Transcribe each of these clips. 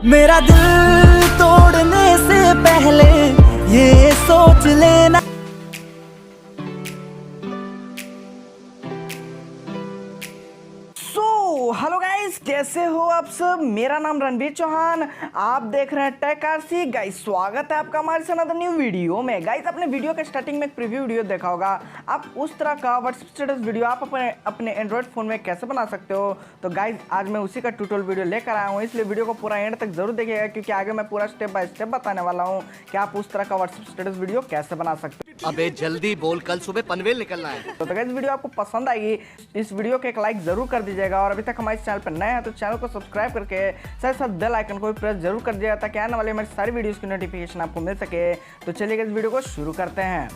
मेरा दिल तोड़ने से पहले ये सोच लेना। हेलो गाइस, कैसे हो आप सब। मेरा नाम रणवीर चौहान, आप देख रहे हैं 𝗟𝗏𝗪𝗁। गाइस स्वागत है आपका हमारे से अनदर न्यू वीडियो में। गाइस अपने वीडियो के स्टार्टिंग में एक प्रीव्यू वीडियो देखा होगा। आप उस तरह का व्हाट्सएप स्टेटस वीडियो आप अपने एंड्रॉइड फ़ोन में कैसे बना सकते हो। तो गाइस आज मैं उसी का ट्यूटोरियल वीडियो लेकर आया हूँ, इसलिए वीडियो को पूरा एंड तक जरूर देखिएगा, क्योंकि आगे मैं पूरा स्टेप बाय स्टेप बताने वाला हूँ कि आप उस तरह का व्हाट्सएप स्टेटस वीडियो कैसे बना सकते हो। अबे जल्दी बोल, कल सुबह पनवेल निकलना है। तो गाइस वीडियो आपको पसंद आएगी, इस वीडियो को एक लाइक जरूर कर दीजिएगा, और अभी तक हमारे चैनल पर नए हैं तो चैनल को सब्सक्राइब करके साथ साथ बेल आइकन को भी प्रेस जरूर कर दिया, ताकि आने वाले हमारी सारी वीडियोस की नोटिफिकेशन आपको मिल सके। तो चलिए इस वीडियो को शुरू करते हैं।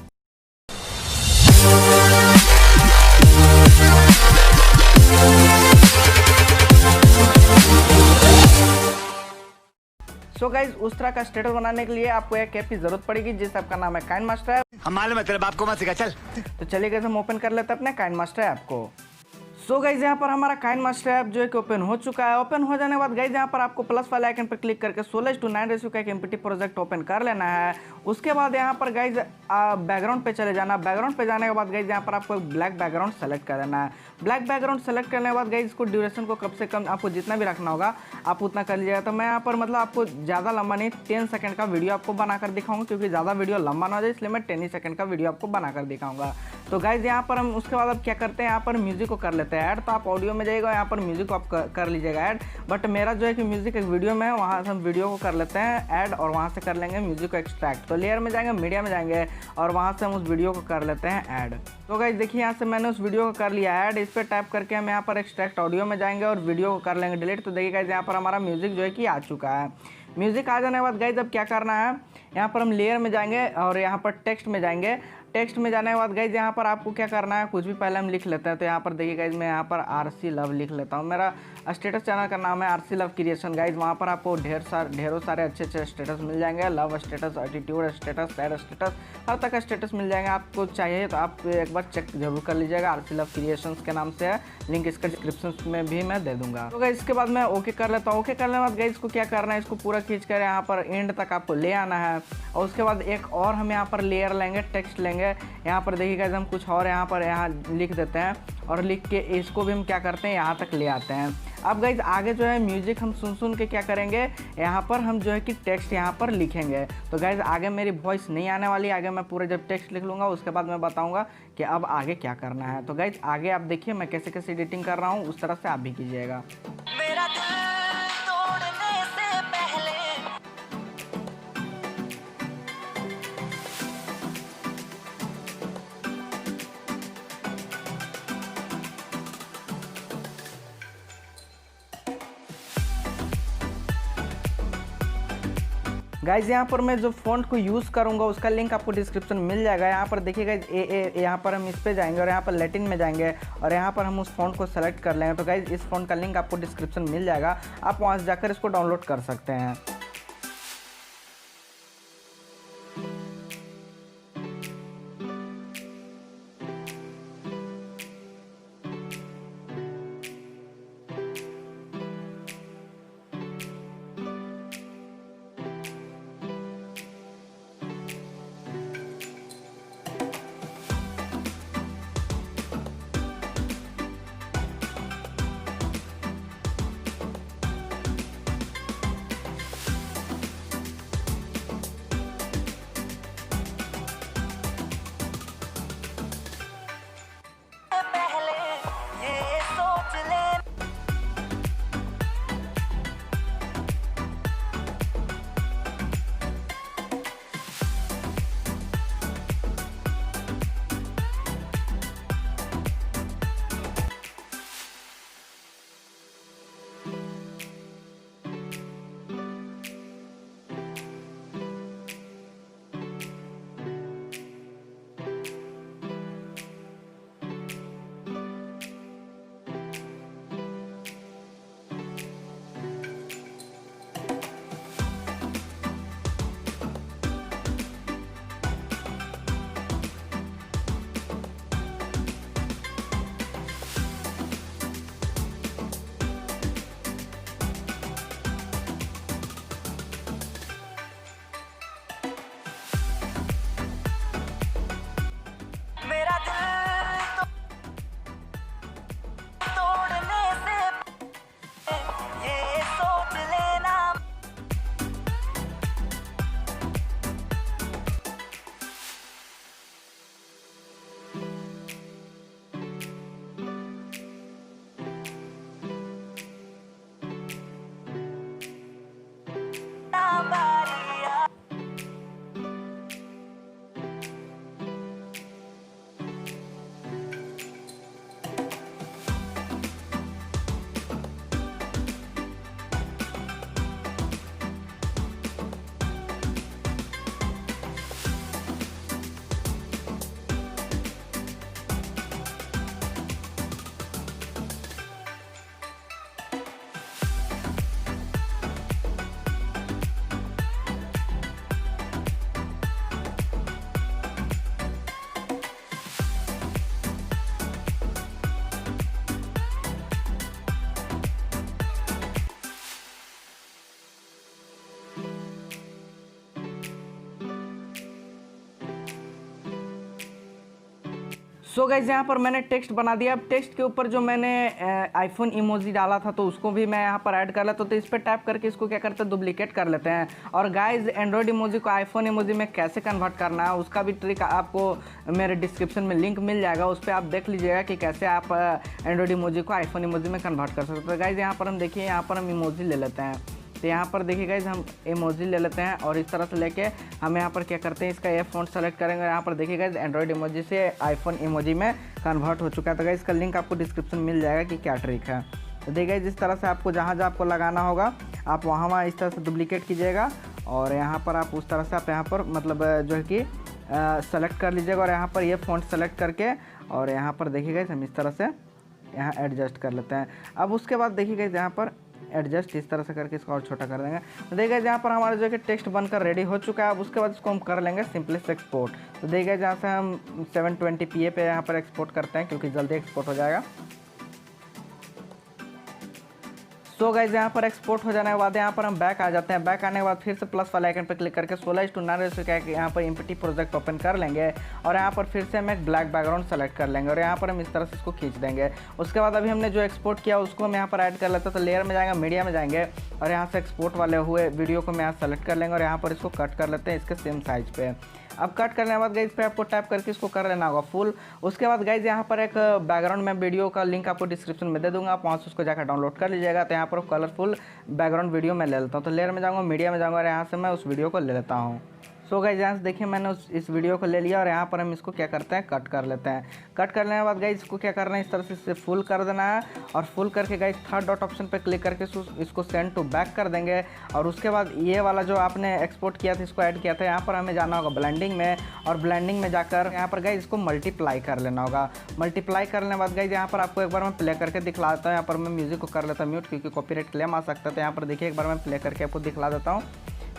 सो गाइज उस तरह का स्टेटस बनाने के लिए आपको एक ऐप की जरूरत पड़ेगी, जिस ऐप का नाम है काइनमास्टर। हम मालूम है तेरे बाप को मत सिखा, चल। तो चलिए गाइज हम ओपन कर लेते हैं अपने काइनमास्टर ऐप को। सो गाइज यहाँ पर हमारा काइनमास्टर ऐप जो है कि ओपन हो चुका है। ओपन हो जाने के बाद गाइज यहाँ पर आपको प्लस वाले आइकन पर क्लिक करके 16:9 रेशियो का एक एमपीटी प्रोजेक्ट ओपन कर लेना है। उसके बाद यहाँ पर गाइज बैकग्राउंड पे चले जाना। बैकग्राउंड पे जाने के बाद गाइज यहाँ पर आपको एक ब्लैक बैकग्राउंड सेलेक्ट कर देना है। ब्लैक बैकग्राउंड सेलेक्ट करने के बाद गाइज इसको ड्यूरेशन को कम से कम आपको जितना भी रखना होगा आप उतना कर लीजिएगा। तो मैं यहाँ पर मतलब आपको ज़्यादा लंबा नहीं 10 सेकंड का वीडियो आपको बनाकर दिखाऊंगा, क्योंकि ज़्यादा वीडियो लंबा ना हो जाए, इसलिए मैं 10 ही सेकंड का वीडियो आपको बनाकर दिखाऊंगा। तो गाइज यहाँ पर हम उसके बाद अब क्या करते हैं, यहाँ पर म्यूजिक को कर लेते हैं ऐड। तो आप ऑडियो में जाइएगा, यहाँ पर म्यूजिक को आप कर लीजिएगा ऐड। बट मेरा जो है कि म्यूजिक एक वीडियो में है, वहाँ से हम वीडियो को कर लेते हैं ऐड, और वहाँ से कर लेंगे म्यूजिक को एक्सट्रैक्ट। तो लेयर में जाएंगे, मीडिया में जाएंगे, और वहाँ से हम उस वीडियो को कर लेते हैं ऐड। तो गाइज देखिए यहाँ से मैंने उस वीडियो को कर लिया ऐड। इस पर टैप करके हम यहाँ पर एक्सट्रैक्ट ऑडियो में जाएंगे और वीडियो को कर लेंगे डिलीट। तो देखिए गाइज यहाँ पर हमारा म्यूजिक जो है कि आ चुका है। म्यूजिक आ जाने के बाद गाइज अब क्या करना है, यहाँ पर हम लेयर में जाएंगे और यहाँ पर टेक्स्ट में जाएंगे। टेक्स्ट में जाने के बाद गाइज यहाँ पर आपको क्या करना है, कुछ भी पहले हम लिख लेते हैं। तो यहाँ पर देखिए गाइज मैं यहाँ पर 𝗟𝗓 लव लिख लेता हूँ। मेरा स्टेटस चैनल का नाम है 𝗟𝗓 लव क्रिएशन। गाइज वहाँ पर आपको ढेरों सारे अच्छे स्टेटस मिल जाएंगे। Love status, attitude status, sad status, हर तरह का स्टेटस मिल जाएंगे। आपको चाहिए तो आप एक बार चेक जरूर कर लीजिएगा। 𝗟𝗓 लव क्रिएशन के नाम से है, लिंक इसका डिस्क्रिप्शन में भी मैं दे दूंगा। तो गाइज इसके बाद मैं ओके कर लेता हूँ। ओके करने के बाद गाइज इसको क्या करना है, इसको पूरा खींच कर यहाँ पर एंड तक आपको ले आना है। और उसके बाद एक और हम यहाँ पर लेयर लेंगे, टेक्स्ट लेंगे। यहाँ पर देखिए गाइस हम कुछ और यहाँ लिख देते हैं, और लिख के इसको भी हम क्या करते हैं यहाँ तक ले आते हैं। अब गाइस आगे जो है म्यूजिक हम सुन के क्या करेंगे, यहाँ पर हम जो है कि टेक्स्ट यहाँ पर लिखेंगे। तो गाइस आगे मेरी वॉइस नहीं आने वाली, आगे मैं पूरे जब टेक्स्ट लिख लूँगा उसके बाद मैं बताऊँगा कि अब आगे क्या करना है। तो गाइस आगे आप देखिए मैं कैसे कैसे एडिटिंग कर रहा हूँ, उस तरह से आप भी कीजिएगा। गाइज यहाँ पर मैं जो फ़ॉन्ट को यूज़ करूँगा उसका लिंक आपको डिस्क्रिप्शन मिल जाएगा। यहाँ पर देखिए गाइज यहाँ पर हम इस पे जाएंगे और यहाँ पर लैटिन में जाएंगे, और यहाँ पर हम उस फ़ॉन्ट को सेलेक्ट कर लेंगे। तो गाइज इस फ़ॉन्ट का लिंक आपको डिस्क्रिप्शन मिल जाएगा, आप वहाँ से जाकर इसको डाउनलोड कर सकते हैं। सो गाइस यहाँ पर मैंने टेक्स्ट बना दिया। अब टेक्स्ट के ऊपर जो मैंने आईफोन इमोजी डाला था तो उसको भी मैं यहाँ पर ऐड कर लेता हूँ। तो इस पर टैप करके इसको क्या करते हैं, डुप्लीकेट कर लेते हैं। और गाइस एंड्रॉयड इमोजी को आईफोन इमोजी में कैसे कन्वर्ट करना है उसका भी ट्रिक आपको मेरे डिस्क्रिप्शन में लिंक मिल जाएगा, उस पर आप देख लीजिएगा कि कैसे आप एंड्रॉयड इमोजी को आईफोन इमोजी में कन्वर्ट कर सकते हैं। गाइस यहाँ पर हम देखिए, यहाँ पर हम इमोजी ले लेते हैं। तो यहाँ पर देखिए गाइस हम इमोजी ले लेते हैं और इस तरह से लेके हम यहाँ पर क्या करते हैं, इसका ये फ़ॉन्ट सेलेक्ट करेंगे। यहाँ पर देखिए गाइस एंड्रॉयड इमोजी से आईफोन इमोजी में कन्वर्ट हो चुका है। तो गाइस इसका लिंक आपको डिस्क्रिप्शन मिल जाएगा कि क्या ट्रिक है। तो देखिए गाइस जिस तरह से आपको जहाँ आपको लगाना होगा आप वहाँ इस तरह से डुप्लीकेट कीजिएगा और यहाँ पर आप उस तरह से आप यहाँ पर मतलब जो है कि सेलेक्ट कर लीजिएगा और यहाँ पर ये फ़ॉन्ट सेलेक्ट करके और यहाँ पर देखिए गाइस हम इस तरह से यहाँ एडजस्ट कर लेते हैं। अब उसके बाद देखिए गाइस यहाँ पर एडजस्ट इस तरह से करके इसको और छोटा कर देंगे। तो देखिए यहाँ पर हमारा जो कि टेक्स्ट बनकर रेडी हो चुका है। अब उसके बाद इसको हम कर लेंगे सिंपली से एक्सपोर्ट। तो देखिए जहाँ से हम 720p पे यहाँ पर एक्सपोर्ट करते हैं क्योंकि जल्दी एक्सपोर्ट हो जाएगा। सो गाइस यहाँ पर एक्सपोर्ट हो जाने के बाद यहाँ पर हम बैक आ जाते हैं। बैक आने के बाद फिर से प्लस वाले आइकन पर क्लिक करके 16:9 रेशो का यहाँ पर एमपीटी प्रोजेक्ट ओपन कर लेंगे और यहाँ पर फिर से हम एक ब्लैक बैकग्राउंड सेलेक्ट कर लेंगे और यहाँ पर हम इस तरह से इसको खींच देंगे। उसके बाद अभी हमने जो एक्सपोर्ट किया उसको हम यहाँ पर ऐड कर लेते हैं। तो लेयर में जाएंगे, मीडिया में जाएंगे और यहाँ से एक्सपोर्ट वाले हुए वीडियो को हम यहाँ सेलेक्ट कर लेंगे और यहाँ पर इसको कट कर लेते हैं इसके सेम साइज़ पे। अब कट करने के बाद गाइस पे आपको टैप करके इसको कर लेना होगा फुल। उसके बाद गाइस यहाँ पर एक बैकग्राउंड में वीडियो का लिंक आपको डिस्क्रिप्शन में दे दूंगा, आप वहाँ से उसको जाकर डाउनलोड कर लीजिएगा। तो यहाँ पर कलरफुल बैकग्राउंड वीडियो मैं ले लेता हूँ। तो लेयर में जाऊँगा, मीडिया में जाऊँगा और यहाँ से मैं उस वीडियो को ले लेता हूँ। सो गाइस यहाँ से देखिए मैंने इस वीडियो को ले लिया और यहाँ पर हम इसको क्या करते हैं, कट कर लेते हैं। कट करने के बाद गाइस इसको क्या करना है, इस तरह से इसे फुल कर देना है और फुल करके गाइस थर्ड डॉट ऑप्शन पे क्लिक करके इसको सेंड टू बैक कर देंगे। और उसके बाद ये वाला जो आपने एक्सपोर्ट किया था इसको ऐड किया था, यहाँ पर हमें जाना होगा ब्लेंडिंग में और ब्लेंडिंग में जाकर यहाँ पर गाइस इसको मल्टीप्लाई कर लेना होगा। मल्टीप्लाई करने के बाद गाइस यहाँ पर आपको एक बार मैं प्ले करके दिखला देता हूँ। यहाँ पर मैं म्यूजिक को कर लेता हूँ म्यूट क्योंकि कॉपीराइट क्लेम आ सकता है। तो यहाँ पर देखिए एक बार मैं प्ले करके आपको दिखला देता हूँ।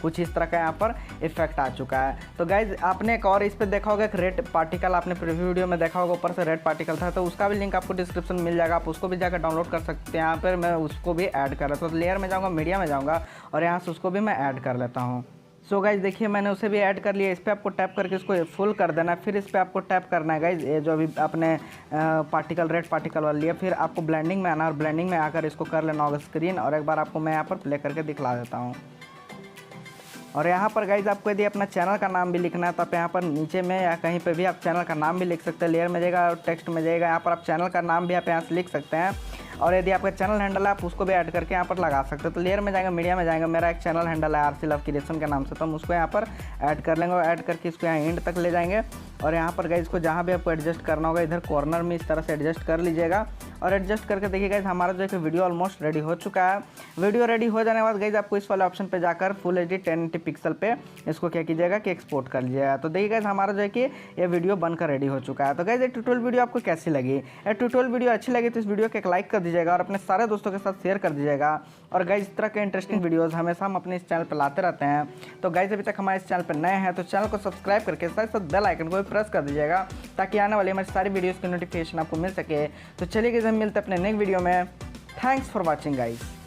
कुछ इस तरह का यहाँ पर इफेक्ट आ चुका है। तो गाइज आपने एक और इस पर देखा होगा, एक रेड पार्टिकल आपने प्रीव्यू वीडियो में देखा होगा, ऊपर से रेड पार्टिकल था। तो उसका भी लिंक आपको डिस्क्रिप्शन में मिल जाएगा, आप उसको भी जाकर डाउनलोड कर सकते हैं। यहाँ पर मैं उसको भी ऐड कर लेता हूँ। तो लेयर में जाऊँगा, मीडिया में जाऊँगा और यहाँ से उसको भी मैं ऐड कर लेता हूँ। सो गाइज देखिए मैंने उसे भी ऐड कर लिया। इस पर आपको टैप करके इसको फुल कर देना है। फिर इस पर आपको टैप करना है गाइज, ये जो अभी आपने पार्टिकल रेड पार्टिकल वाला लिया। फिर आपको ब्लेंडिंग में आना और ब्लेंडिंग में आकर इसको कर लेना होगा स्क्रीन। और एक बार आपको मैं यहाँ पर प्ले करके दिखला देता हूँ। और यहाँ पर गाइज आपको यदि अपना चैनल का नाम भी लिखना है तो आप यहाँ पर नीचे में या कहीं पे भी आप चैनल का नाम भी लिख सकते हैं। लेयर में जाएगा और टेक्स्ट में जाएगा, यहाँ पर आप चैनल का नाम भी आप यहाँ से लिख सकते हैं। और यदि आपका चैनल हैंडल है आप उसको भी ऐड करके यहाँ पर लगा सकते हैं। तो लेयर में जाएंगे, मीडिया में जाएंगे, मेरा एक चैनल हैंडल है 𝗟𝗡 लव क्रिएशन के नाम से, तो हम उसको यहाँ पर ऐड कर लेंगे और ऐड करके इसको यहाँ एंड तक ले जाएंगे। और यहाँ पर गाइज इसको जहाँ भी आपको एडजस्ट करना होगा इधर कॉर्नर में इस तरह से एडजस्ट कर लीजिएगा। और एडजस्ट करके देखिए गाइज हमारा जो है कि वीडियो ऑलमोस्ट रेडी हो चुका है। वीडियो रेडी हो जाने के बाद गाइज आपको इस वाले ऑप्शन पे जाकर फुल HD 1080 पिक्सल पे इसको क्या कीजिएगा कि एक्सपोर्ट कर लीजिएगा। तो देखिए गाइज हमारा जो है कि ये वीडियो बनकर रेडी हो चुका है। तो गाइज ये ट्यूटोरियल वीडियो आपको कैसी लगी? ये ट्यूटोरियल वीडियो अच्छी लगी तो इस वीडियो को एक लाइक कर दीजिएगा और अपने सारे दोस्तों के साथ शेयर कर दीजिएगा। और गाइज इस तरह के इंटरेस्टिंग वीडियोस हमेशा हम अपने इस चैनल पर लाते रहते हैं। तो गाइज अभी तक हमारे इस चैनल पर नए हैं तो चैनल को सब्सक्राइब करके साथ साथ बेल आइकन को भी प्रेस कर दीजिएगा ताकि आने वाली हमारी सारी वीडियोस की नोटिफिकेशन आपको मिल सके। तो चलिए गाइज हम मिलते हैं अपने नेक्स्ट वीडियो में। Thanks for watching guys.